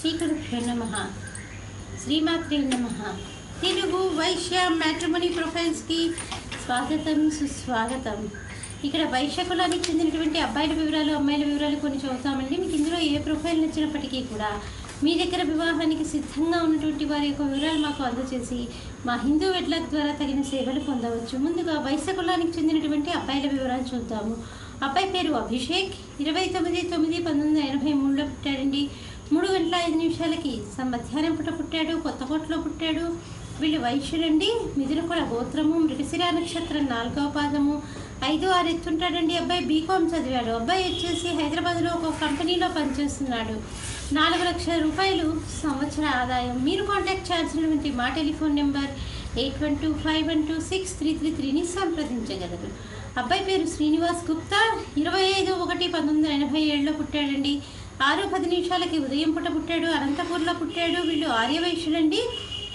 శ్రీగురుభ్యో నమః. శ్రీమాత్రే నమః. తెలుగు వైశ్య మ్యాట్రిమోనీ ప్రొఫైల్స్కి స్వాగతం, సుస్వాగతం. ఇక్కడ వైశ్య కులానికి చెందినటువంటి అబ్బాయిల వివరాలు, అమ్మాయిల వివరాలు కొన్ని చదువుతామండి. మీకు ఇందులో ఏ ప్రొఫైల్ నచ్చినప్పటికీ కూడా మీ దగ్గర వివాహానికి సిద్ధంగా ఉన్నటువంటి వారి యొక్క వివరాలు మాకు అందజేసి మా హిందూ వెడ్లాక్ ద్వారా తగిన సేవలు పొందవచ్చు. ముందుగా వైశ్య కులానికి చెందినటువంటి అబ్బాయిల వివరాలు చూద్దాము. అబ్బాయి పేరు అభిషేక్, 29/9/1983లో పుట్టాడండి. 3:05 మధ్యాహ్నం పూట పుట్టాడు. కొత్తకోటలో పుట్టాడు. వీళ్ళు వైశ్యుడండి. మిథునకుల గోత్రము, మృగశిర నక్షత్రం 4వ పాదము, 5-6 ఎత్తుంటాడండి. అబ్బాయి బీకామ్ చదివాడు. అబ్బాయి వచ్చేసి హైదరాబాద్లో ఒక కంపెనీలో పనిచేస్తున్నాడు. 4 లక్షల రూపాయలు సంవత్సర ఆదాయం. మీరు కాంటాక్ట్ చేయాల్సినటువంటి మా టెలిఫోన్ నెంబర్ 8125126333ని సంప్రదించగలరు. అబ్బాయి పేరు శ్రీనివాస్ గుప్తా, 25/1/1987లో పుట్టాడండి. 6:10 ఉదయం పూట పుట్టాడు. అనంతపూర్లో పుట్టాడు. వీళ్ళు ఆర్యవైశ్యులండి.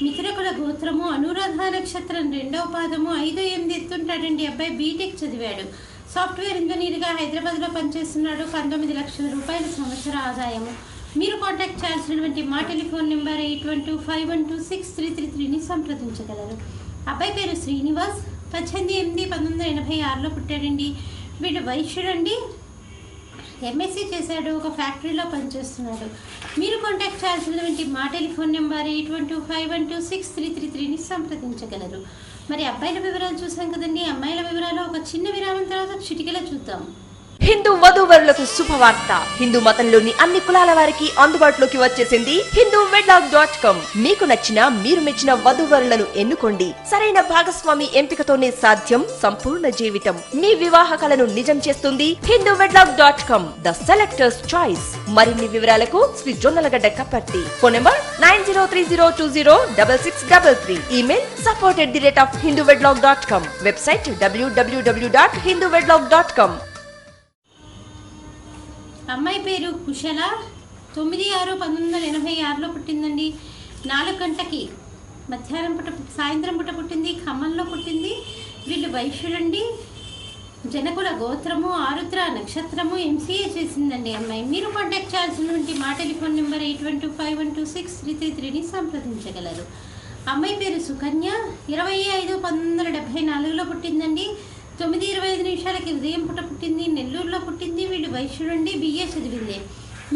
మిథునకుల గోత్రము, అనురాధ నక్షత్రం 2వ పాదము, 5-8 ఎత్తుంటాడండి. అబ్బాయి బీటెక్ చదివాడు. సాఫ్ట్వేర్ ఇంజనీర్గా హైదరాబాద్లో పనిచేస్తున్నాడు. 19 లక్షల రూపాయల సంవత్సర ఆదాయము. మీరు కాంటాక్ట్ చేయాల్సినటువంటి మా టెలిఫోన్ నెంబర్ 8125126333ని సంప్రదించగలరు. అబ్బాయి పేరు శ్రీనివాస్, 18/8/1986లో పుట్టాడండి. వీడు వైశ్యుడండి. ఎంఎస్సీ చేశాడు. ఒక ఫ్యాక్టరీలో పనిచేస్తున్నాడు. మీరు కాంటాక్ట్ చేయాల్సినటువంటి మా టెలిఫోన్ నెంబర్ 8125126333ని సంప్రదించగలరు. మరి అబ్బాయిల వివరాలు చూసాం కదండి. అమ్మాయిల వివరాలు ఒక చిన్న విరామం తర్వాత చిటికెలా చూద్దాం. హిందూ వధూవరులకు శుభవార్త. హిందూ మతంలోని అన్ని కులాల వారికి అందుబాటులోకి వచ్చేసింది హిందూ వెడ్లాక్.com. మీకు నచ్చిన, మీరు మెచ్చిన వధూవరులను ఎన్నుకోండి. సరైన భాగస్వామి ఎంపికతోనే సాధ్యం సంపూర్ణ జీవితం. మీ వివాహ కలను నిజం చేస్తుంది హిందూ వెడ్లాక్.com, ద సెలెక్టర్స్ చాయిస్. మరిన్ని వివరాలకు Shri Jonnalagadda Kapparthi. Phone number 9030206633. Email support@hinduvedlog.com. Website www.hinduvedlog.com. అమ్మాయి పేరు కుశల, 9/6/1986లో పుట్టిందండి. 4 గంటలకి సాయంత్రం పూట పుట్టింది. ఖమ్మంలో పుట్టింది. వీళ్ళు వైశ్యులండి. జనకుల గోత్రము, ఆరుద్ర నక్షత్రము, ఎంసీఏ చేసిందండి అమ్మాయి. మీరు కాంటాక్ట్ చేయాల్సినటువంటి మా టెలిఫోన్ నెంబర్ 8125126333ని సంప్రదించగలరు. అమ్మాయి పేరు సుకన్య, 25/1974లో పుట్టిందండి. 9:25 ఉదయం పూట పుట్టింది. నెల్లూరులో పుట్టింది. వీళ్ళు వైశ్యుడండి. BA చదివింది.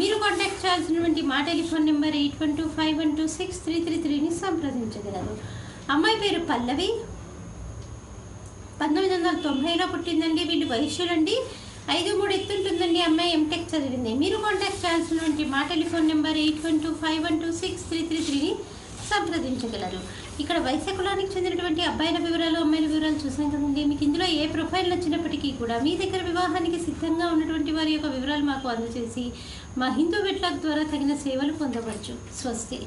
మీరు కాంటాక్ట్ చేయాల్సినటువంటి మా టెలిఫోన్ నెంబర్ 8125126333ని సంప్రదించగలరు. అమ్మాయి పేరు పల్లవి, 1990లో పుట్టిందండి. వీళ్ళు వైశ్యులండి. 5-3 ఎత్తుంటుందండి. అమ్మాయి ఎంటెక్ చదివింది. మీరు కాంటాక్ట్ చేయాల్సినటువంటి మా టెలిఫోన్ నెంబర్ 8125126333ని సంప్రదించగలరు. ఇక్కడ వైశ్య కులానికి చెందినటువంటి అబ్బాయిల వివరాలు, అమ్మాయిల వివరాలు చూసాం కదండి. మీకు ఇందులో ఏ ప్రొఫైల్ నచ్చినప్పటికీ కూడా మీ దగ్గర వివాహానికి సిద్ధంగా ఉన్నటువంటి వారి యొక్క వివరాలు మాకు అందజేసి మా హిందూ వెడ్లాక్ ద్వారా తగిన సేవలు పొందవచ్చు. స్వస్తి.